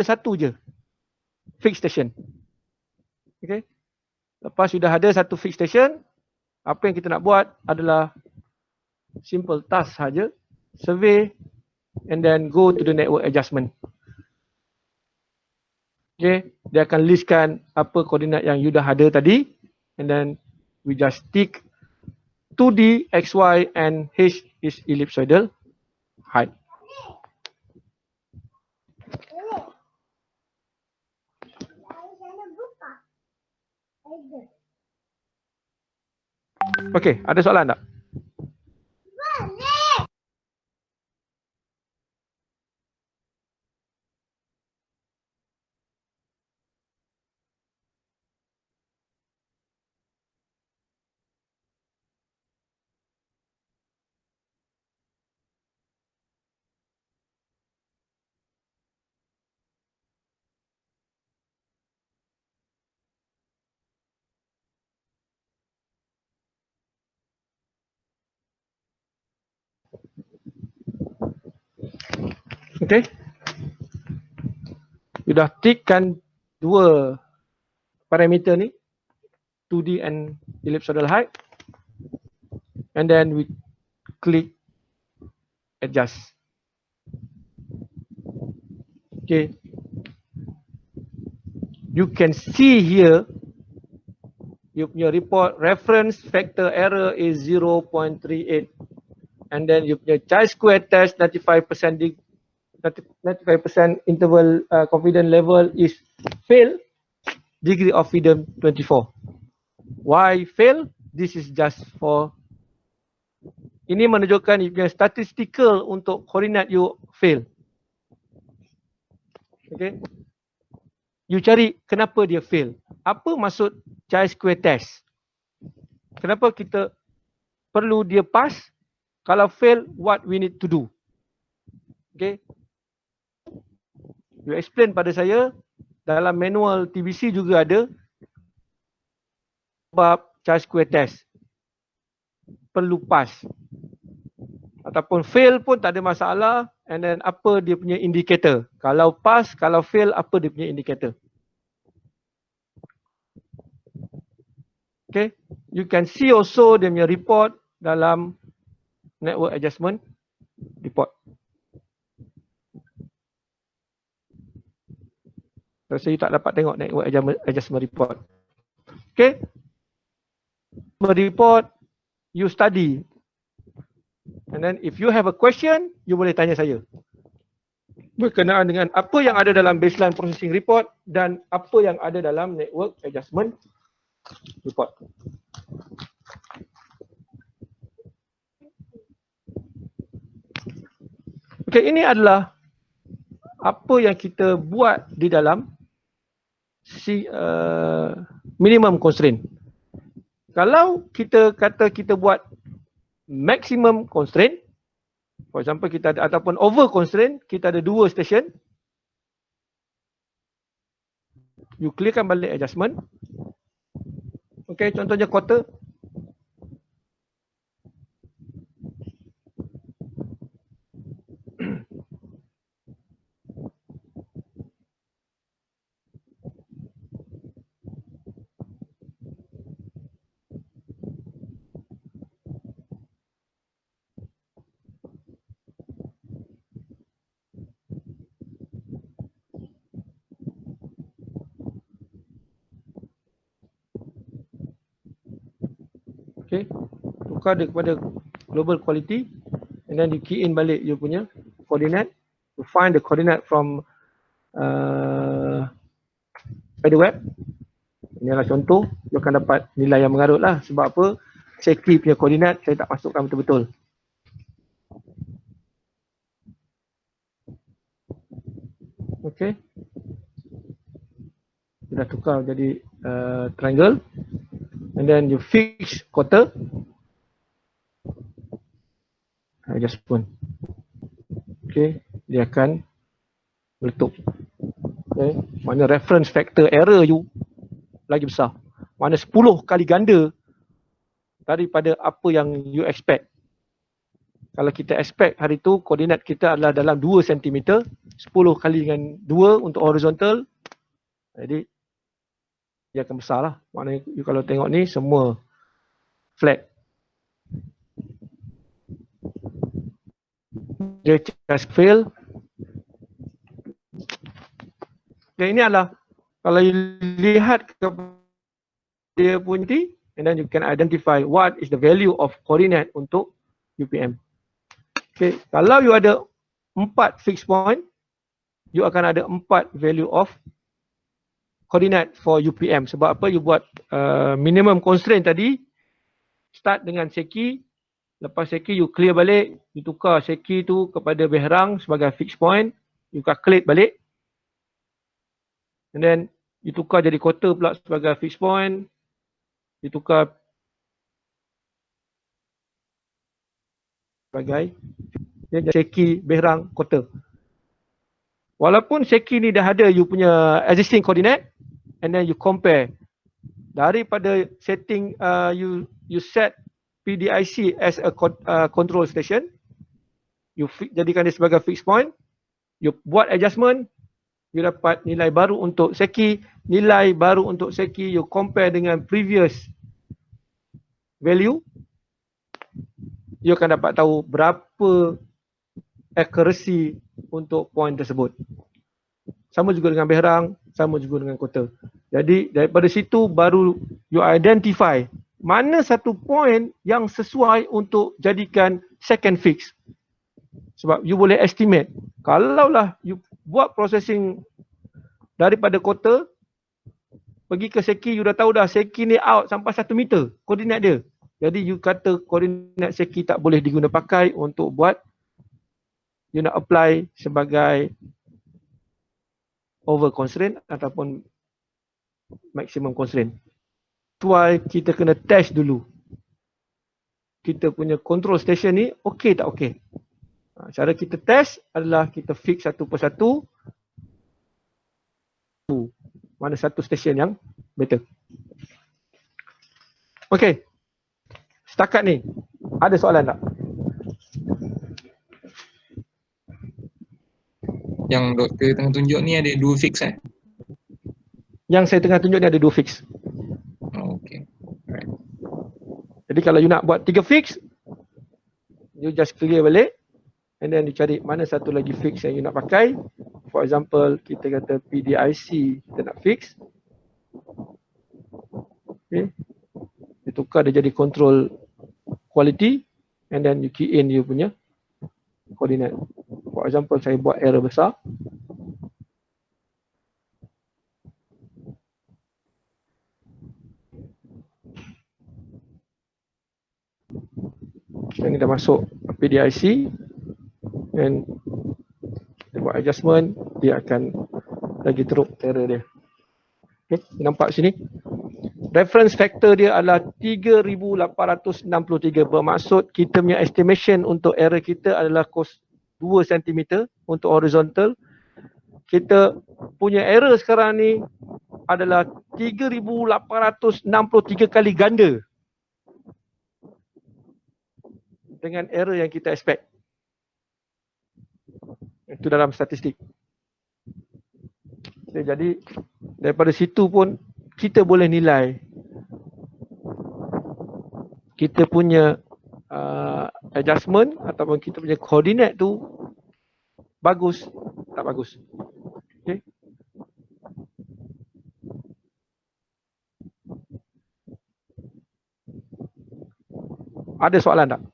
satu je fixed station. Okay. Lepas sudah ada satu fixed station, apa yang kita nak buat adalah simple task saja, survey and then go to the network adjustment. Okay, dia akan listkan apa koordinat yang you dah ada tadi, and then we just tick 2D, XY and H is ellipsoidal height. Okay, ada soalan tak? Okay. Sudah tickkan dua parameter ni, 2D and ellipsoidal height, and then we click adjust. Okay. You can see here your report reference factor error is 0.38, and then your chi-square test 95% 95% interval confidence level is fail, degree of freedom 24. Why fail? This is just for, ini menunjukkan you punya statistical untuk koordinat you fail. Okay. You cari kenapa dia fail. Apa maksud chi-square test? Kenapa kita perlu dia pass? Kalau fail, what we need to do? Okay. You explain pada saya, dalam manual TBC juga ada sebab chi-square test perlu pass ataupun fail pun tak ada masalah, and then apa dia punya indicator, kalau pass, kalau fail, apa dia punya indicator. Okay, you can see also dia punya report dalam network adjustment report. Rasa you tak dapat tengok network adjustment report. Okay, report you study, and then if you have a question, you boleh tanya saya berkenaan dengan apa yang ada dalam baseline processing report dan apa yang ada dalam network adjustment report. Okay, ini adalah apa yang kita buat di dalam minimum constraint. Kalau kita kata kita buat maximum constraint, for example kita ada, ataupun over constraint, kita ada dua station, you clearkan balik adjustment. Okay, contohnya quarter. Okay, tukar dia kepada global quality, and then you key in balik you punya coordinate, to find the coordinate from spider web. Inilah contoh, you akan dapat nilai yang mengarut lah. Sebab apa? Saya key punya koordinat, saya tak masukkan betul-betul. Okay, sudah tukar jadi triangle, and then you fix quarter adjustment. Okay, dia akan meletup. Okay, mana reference factor error you lagi besar, mana 10 kali ganda daripada apa yang you expect. Kalau kita expect hari tu koordinat kita adalah dalam 2 cm, 10 kali dengan 2 untuk horizontal. Jadi dia akan besar lah. Maknanya you kalau tengok ni semua flat. Dia just fail. Dan ini adalah kalau you lihat kepada dia punya and then you can identify what is the value of coordinate untuk UPM. Okay, kalau you ada 4 fixed point, you akan ada 4 value of coordinate for UPM. Sebab apa? You buat minimum constraint tadi, start dengan seki, lepas seki you clear balik, you tukar seki tu kepada behrang sebagai fixed point, you calculate balik, and then you tukar jadi quarter pula sebagai fixed point, you tukar sebagai seki, behrang, quarter. Walaupun seki ni dah ada you punya existing coordinate, and then you compare daripada setting you set PDIC as a control station, you jadikan dia sebagai fixed point, you buat adjustment, you dapat nilai baru untuk seki, nilai baru untuk seki you compare dengan previous value, you akan dapat tahu berapa accuracy untuk point tersebut. Sama juga dengan behrang, sama juga dengan quarter. Jadi daripada situ baru you identify mana satu point yang sesuai untuk jadikan second fix. Sebab you boleh estimate. Kalaulah you buat processing daripada quarter pergi ke seki, you dah tahu dah seki ni out sampai 1 meter koordinat dia. Jadi you kata koordinat seki tak boleh diguna pakai untuk buat you nak apply sebagai over constraint ataupun maximum constraint. That's why kita kena test dulu. Kita punya control station ni okey tak okey. Cara kita test adalah kita fix satu persatu mana satu station yang better. Okey. Setakat ni ada soalan tak? Yang doktor tengah tunjuk ni ada 2 fix Yang saya tengah tunjuk ni ada 2 fix. Oh, okay. Alright. Jadi kalau you nak buat 3 fix, you just clear balik and then you cari mana satu lagi fix yang you nak pakai. For example, kita kata PDIC kita nak fix. Okay. You tukar dia jadi control quality and then you key in you punya coordinate. For example, saya buat error besar. Yang ni dah masuk PDIC and kita buat adjustment, dia akan lagi teruk error dia. Okay, nampak sini. Reference factor dia adalah 3863, bermaksud kita punya estimation untuk error kita adalah kos 2 cm untuk horizontal. Kita punya error sekarang ni adalah 3863 kali ganda dengan error yang kita expect. Itu dalam statistik. Okay, jadi daripada situ pun kita boleh nilai kita punya adjustment ataupun kita punya coordinate tu bagus tak bagus. Okay. Ada soalan tak?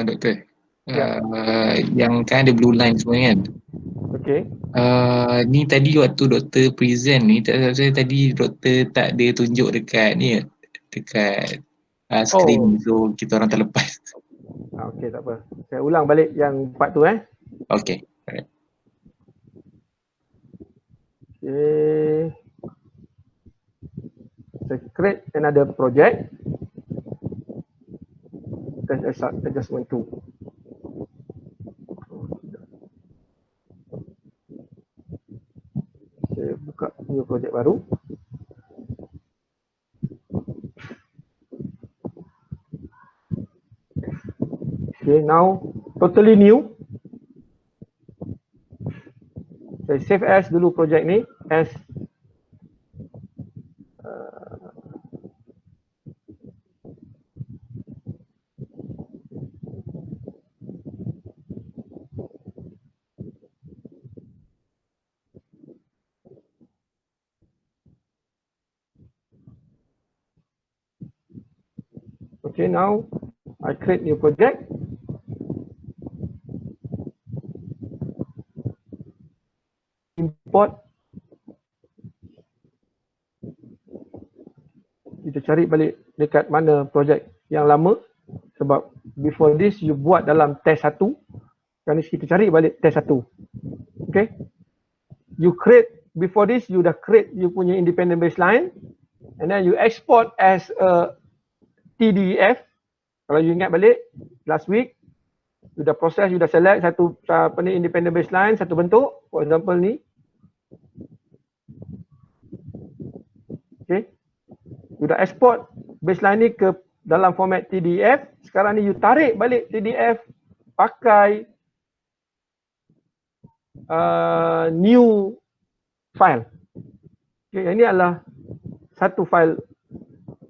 Doktor, Ya. yang kan ada blue line semua kan? Okay. Ni tadi waktu doktor present ni, saya tadi doktor tak ada tunjuk dekat ni, dekat screen, so kita orang terlepas. Okay, tak apa. Saya ulang balik yang part tu Okay. Alright. Okay. So create another project. Test adjustment 2. Okay. new project baru. Okay, now totally new. Saya save as dulu project ni as okay, now I create new project. Import. Kita cari balik dekat mana projek yang lama. Sebab before this you buat dalam test 1. Sekarang ni kita cari balik test 1. Okay. You create, before this you dah create you punya independent baseline. And then you export as a TDEF. Kalau you ingat balik, last week, you dah proses, you dah select satu independent baseline, satu bentuk. For example ni. Okay. You dah export baseline ni ke dalam format TDF. Sekarang ni you tarik balik TDF pakai new file. Okay, yang ini adalah satu file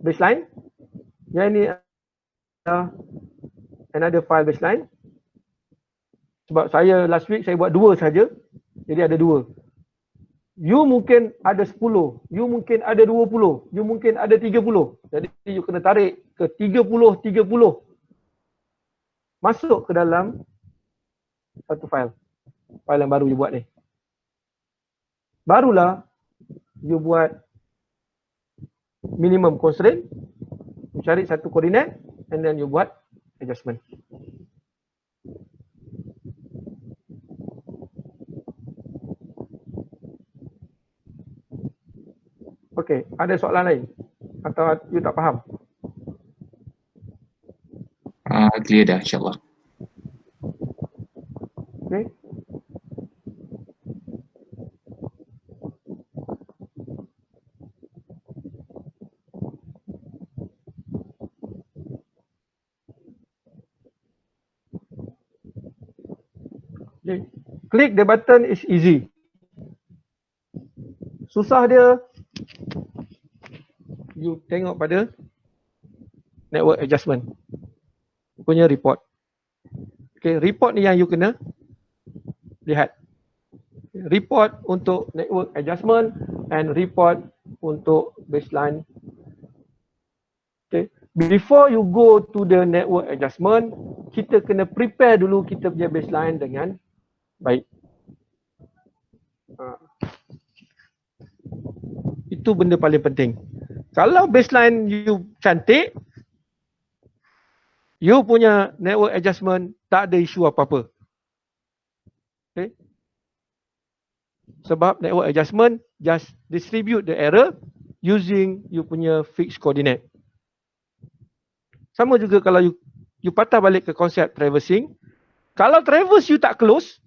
baseline. Yang ini adalah another file baseline. Sebab saya last week saya buat 2 saja. Jadi ada 2. You mungkin ada 10, you mungkin ada 20, you mungkin ada 30. Jadi you kena tarik ke 30 masuk ke dalam satu file. File yang baru you buat ni. Barulah you buat minimum constraint. You cari satu koordinat and then you buat adjustment. Okey, ada soalan lain? Atau you tak faham? Clear dah, insyaAllah. Okey. Okay. Click the button is easy. Susah dia, you tengok pada network adjustment punya report. Okay, report ni yang you kena lihat. Report untuk network adjustment and report untuk baseline. Okay, before you go to the network adjustment, kita kena prepare dulu kita punya baseline dengan baik. Itu benda paling penting. Kalau baseline you cantik, you punya network adjustment tak ada isu apa-apa. Okay. Sebab network adjustment just distribute the error using you punya fixed coordinate. Sama juga kalau you patah balik ke konsep traversing. Kalau traverse you tak close,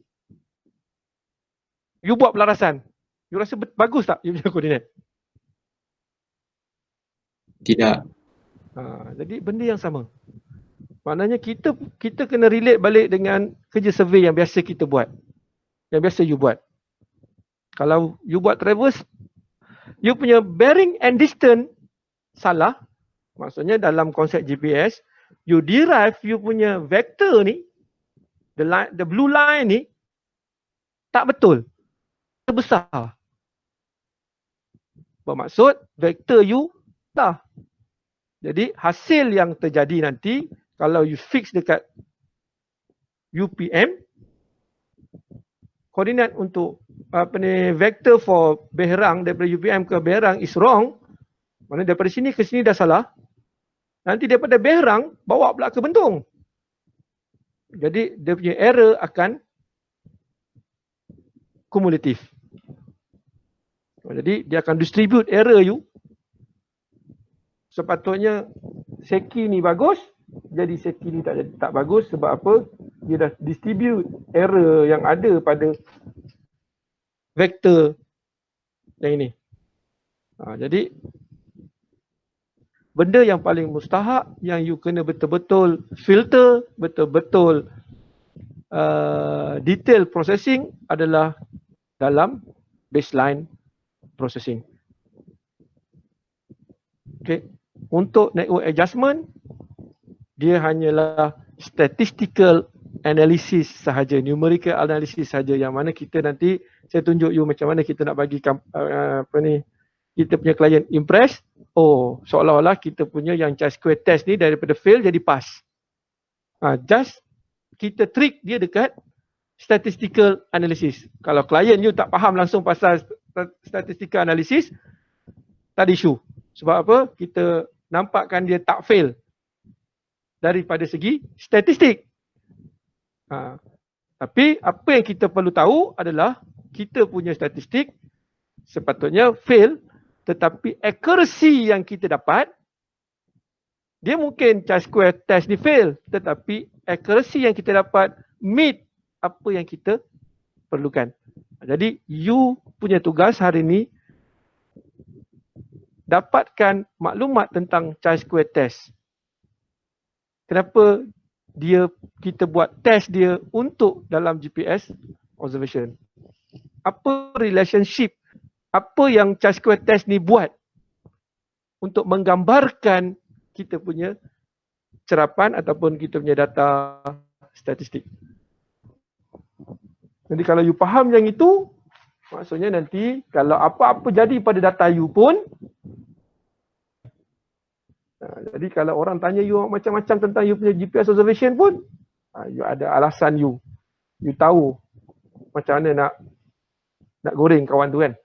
you buat pelarasan. You rasa bagus tak you punya koordinat? Tidak. Jadi benda yang sama. Maknanya kita kena relate balik dengan kerja survey yang biasa kita buat. Yang biasa you buat. Kalau you buat traverse, you punya bearing and distance salah. Maksudnya dalam konsep GPS, you derive you punya vector ni, the blue line ni, tak betul. Terbesar. Bermaksud vektor you tak. Jadi hasil yang terjadi nanti kalau you fix dekat UPM, koordinat untuk vektor for Behrang daripada UPM ke Behrang is wrong. Maksudnya daripada sini ke sini dah salah. Nanti daripada Behrang bawa pula ke Bentong. Jadi dia punya error akan kumulatif. Jadi dia akan distribute error you. Sepatutnya seki ni bagus, jadi seki ni tak bagus sebab apa? Dia dah distribute error yang ada pada vektor yang ini. Jadi benda yang paling mustahak yang you kena betul-betul filter, betul-betul detail processing adalah dalam baseline processing. Okay. Untuk network adjustment, dia hanyalah statistical analysis sahaja, numerical analysis sahaja, yang mana kita nanti, saya tunjuk you macam mana kita nak bagi kita punya client impress. Oh, seolah-olah kita punya yang chi-square test ni daripada fail jadi pass. Just kita trick dia dekat statistical analysis. Kalau client you tak faham langsung pasal statistical analysis, tak ada isu. Sebab apa? Kita nampakkan dia tak fail daripada segi statistik. Tapi apa yang kita perlu tahu adalah kita punya statistik sepatutnya fail, tetapi accuracy yang kita dapat, dia mungkin chi-square test ni fail, tetapi accuracy yang kita dapat meet apa yang kita perlukan. Jadi you punya tugas hari ni dapatkan maklumat tentang chi-square test. Kenapa kita buat test dia untuk dalam GPS observation? Apa relationship, apa yang chi-square test ni buat untuk menggambarkan kita punya cerapan ataupun kita punya data statistik. Jadi kalau you faham yang itu, maksudnya nanti kalau apa-apa jadi pada data you pun, jadi kalau orang tanya you macam-macam tentang you punya GPS observation pun, you ada alasan you tahu macam mana nak goreng kawan tu kan.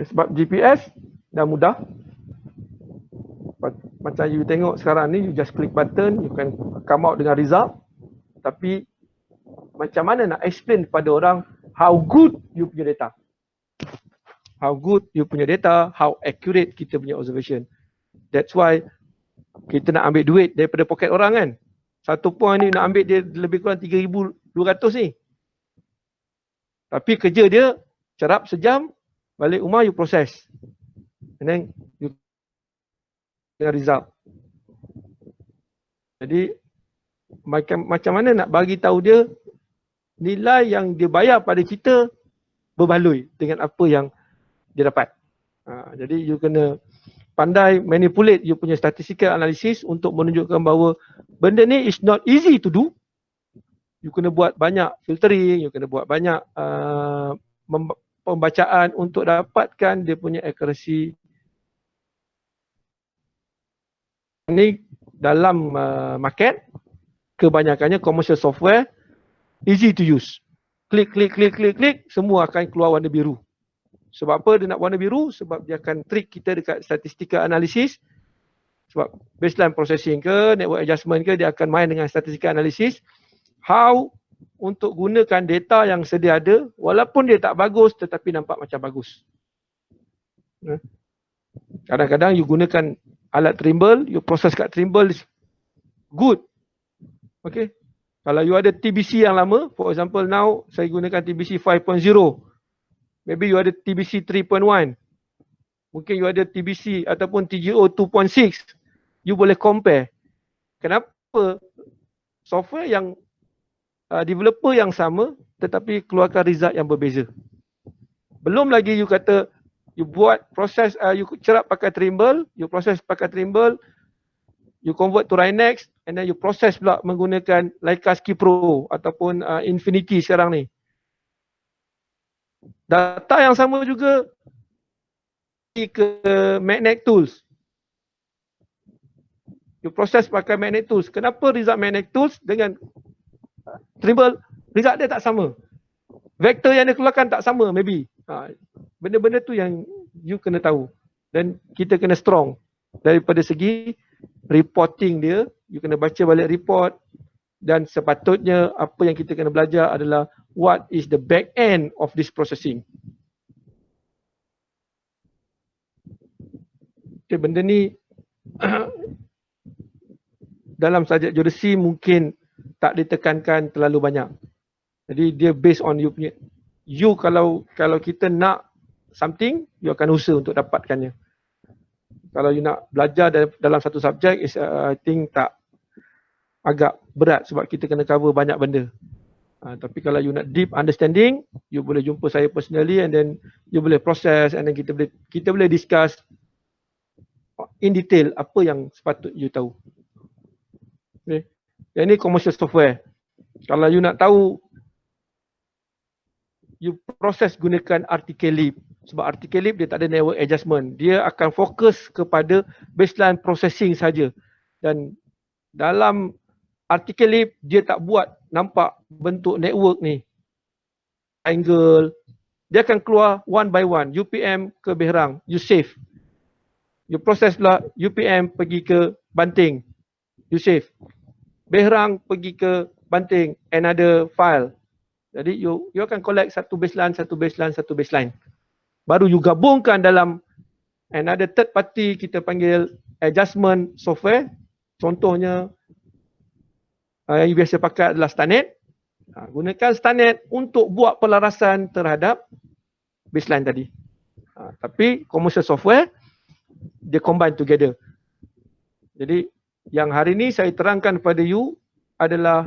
Sebab GPS dah mudah. Macam you tengok sekarang ni, you just click button, you can come out dengan result. Tapi macam mana nak explain kepada orang how good you punya data. How good you punya data, how accurate kita punya observation. That's why kita nak ambil duit daripada poket orang kan. Satu point ni nak ambil dia lebih kurang 3,200 ni. Tapi kerja dia cerap sejam, balik rumah you proses. And then you dengan result. Jadi macam mana nak bagi tahu dia nilai yang dia bayar pada kita berbaloi dengan apa yang dia dapat. Jadi you kena pandai manipulate you punya statistical analysis untuk menunjukkan bahawa benda ni is not easy to do. You kena buat banyak filtering, you kena buat banyak pembacaan untuk dapatkan dia punya accuracy. Ni dalam market, kebanyakannya commercial software, easy to use. Klik, semua akan keluar warna biru. Sebab apa dia nak warna biru? Sebab dia akan trick kita dekat statistical analysis. Sebab baseline processing ke, network adjustment ke, dia akan main dengan statistical analysis. How untuk gunakan data yang sedia ada, walaupun dia tak bagus tetapi nampak macam bagus. Kadang-kadang you gunakan alat Trimble, you proses kat Trimble is good. Okay. Kalau you ada TBC yang lama, for example now saya gunakan TBC 5.0. Maybe you ada TBC 3.1. Mungkin you ada TBC ataupun TGO 2.6. You boleh compare. Kenapa software yang developer yang sama tetapi keluarkan result yang berbeza. Belum lagi you kata you buat proses, you cerap pakai Trimble, you proses pakai Trimble, you convert to Rhinex and then you proses pula menggunakan Leica Ski Pro ataupun Infinity sekarang ni. Data yang sama juga ke Magnet Tools. You proses pakai Magnet Tools. Kenapa result Magnet Tools dengan Trimble result dia tak sama? Vektor yang dia keluarkan tak sama maybe. Benda-benda tu yang you kena tahu. Dan kita kena strong. Daripada segi reporting dia, you kena baca balik report. Dan sepatutnya apa yang kita kena belajar adalah what is the back end of this processing. Okay, benda ni dalam subjek geodesi mungkin tak ditekankan terlalu banyak. Jadi dia based on you punya, you kalau kita nak something, you akan usaha untuk dapatkannya. Kalau you nak belajar dalam satu subjek, I think agak berat sebab kita kena cover banyak benda. Tapi kalau you nak deep understanding, you boleh jumpa saya personally and then you boleh proses and then kita boleh discuss in detail apa yang sepatut you tahu. Okay. Yang ni commercial software. Kalau you nak tahu, you proses gunakan article lib. Sebab article lib dia tak ada network adjustment. Dia akan fokus kepada baseline processing saja. Dan dalam article lib dia tak buat nampak bentuk network ni. Triangle. Dia akan keluar one by one. UPM ke Berhang. You save. You proses pula UPM pergi ke Banting. You save. Berhang pergi ke Banting. Another file. Jadi you akan collect satu baseline. Baru you gabungkan dalam another third party, kita panggil adjustment software. Contohnya yang biasa pakai adalah Starnet. Gunakan Starnet untuk buat pelarasan terhadap baseline tadi. Tapi commercial software dia combine together. Jadi yang hari ini saya terangkan kepada you adalah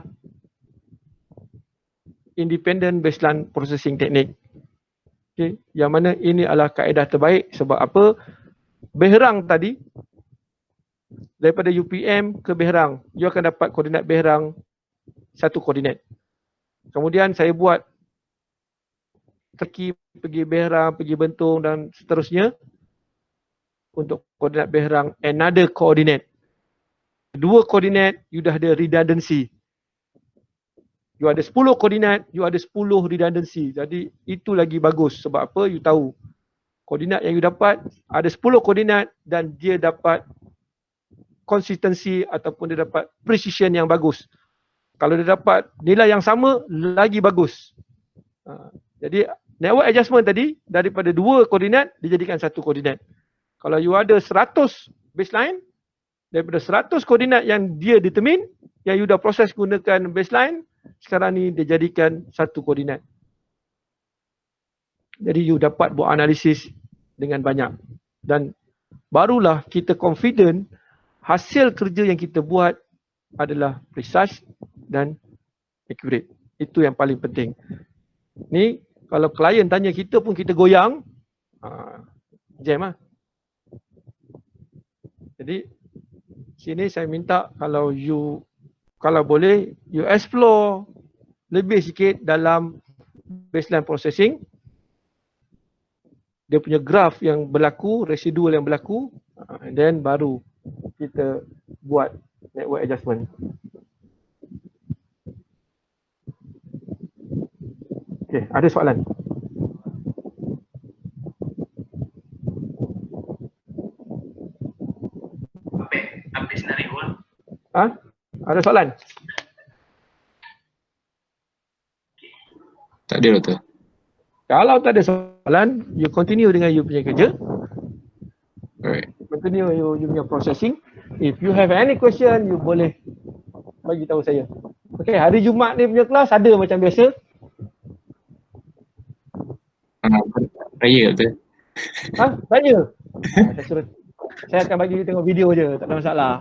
independent baseline processing technique. Okay. Yang mana ini adalah kaedah terbaik sebab apa? Berhang tadi daripada UPM ke Berhang, you akan dapat koordinat Berhang satu koordinat. Kemudian saya buat pergi Berhang, pergi Bentong dan seterusnya untuk koordinat Berhang another coordinate. Dua koordinat you dah ada redundancy. You ada 10 koordinat, you ada 10 redundancy. Jadi itu lagi bagus sebab apa? You tahu koordinat yang you dapat ada 10 koordinat dan dia dapat konsistensi ataupun dia dapat precision yang bagus. Kalau dia dapat nilai yang sama, lagi bagus. Jadi network adjustment tadi daripada 2 koordinat dijadikan 1 koordinat. Kalau you ada 100 baseline, daripada 100 koordinat yang dia determine, yang you dah proses gunakan baseline, sekarang ni dia jadikan 1 koordinat. Jadi you dapat buat analisis dengan banyak. Dan barulah kita confident hasil kerja yang kita buat adalah precise dan accurate. Itu yang paling penting. Ni kalau klien tanya kita pun kita goyang, jam lah. Jadi sini saya minta kalau boleh you explore lebih sikit dalam baseline processing. Dia punya graph yang berlaku, residual yang berlaku, and then baru kita buat network adjustment. Okay, ada soalan? Apa senario? Ada soalan? Tak ada doktor. Kalau tak ada soalan, you continue dengan you punya kerja. Alright. Continue you punya processing. If you have any question, you boleh bagi tahu saya. Okay, hari Jumaat ni punya kelas ada macam biasa. Raya doktor. Tanya. Saya akan bagi you tengok video je, tak ada masalah.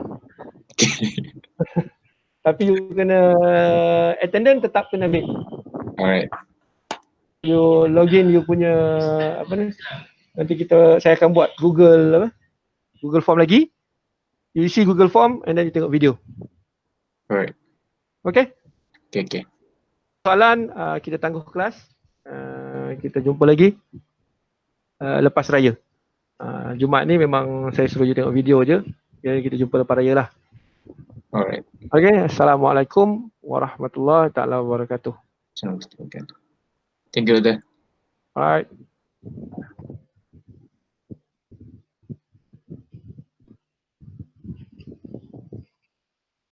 Tapi you kena attendance tetap kena ambil. Alright. You login you punya apa ni? Nanti saya akan buat Google Form lagi. You isi Google Form and then you tengok video. Alright. Okay? Okay. Soalan kita tangguh kelas. Kita jumpa lagi lepas raya. Jumaat ni memang saya suruh you tengok video je. Jadi kita jumpa lepas raya lah. Alright. Okay, Assalamualaikum warahmatullahi taala wabarakatuh. Thank you doktor. Alright.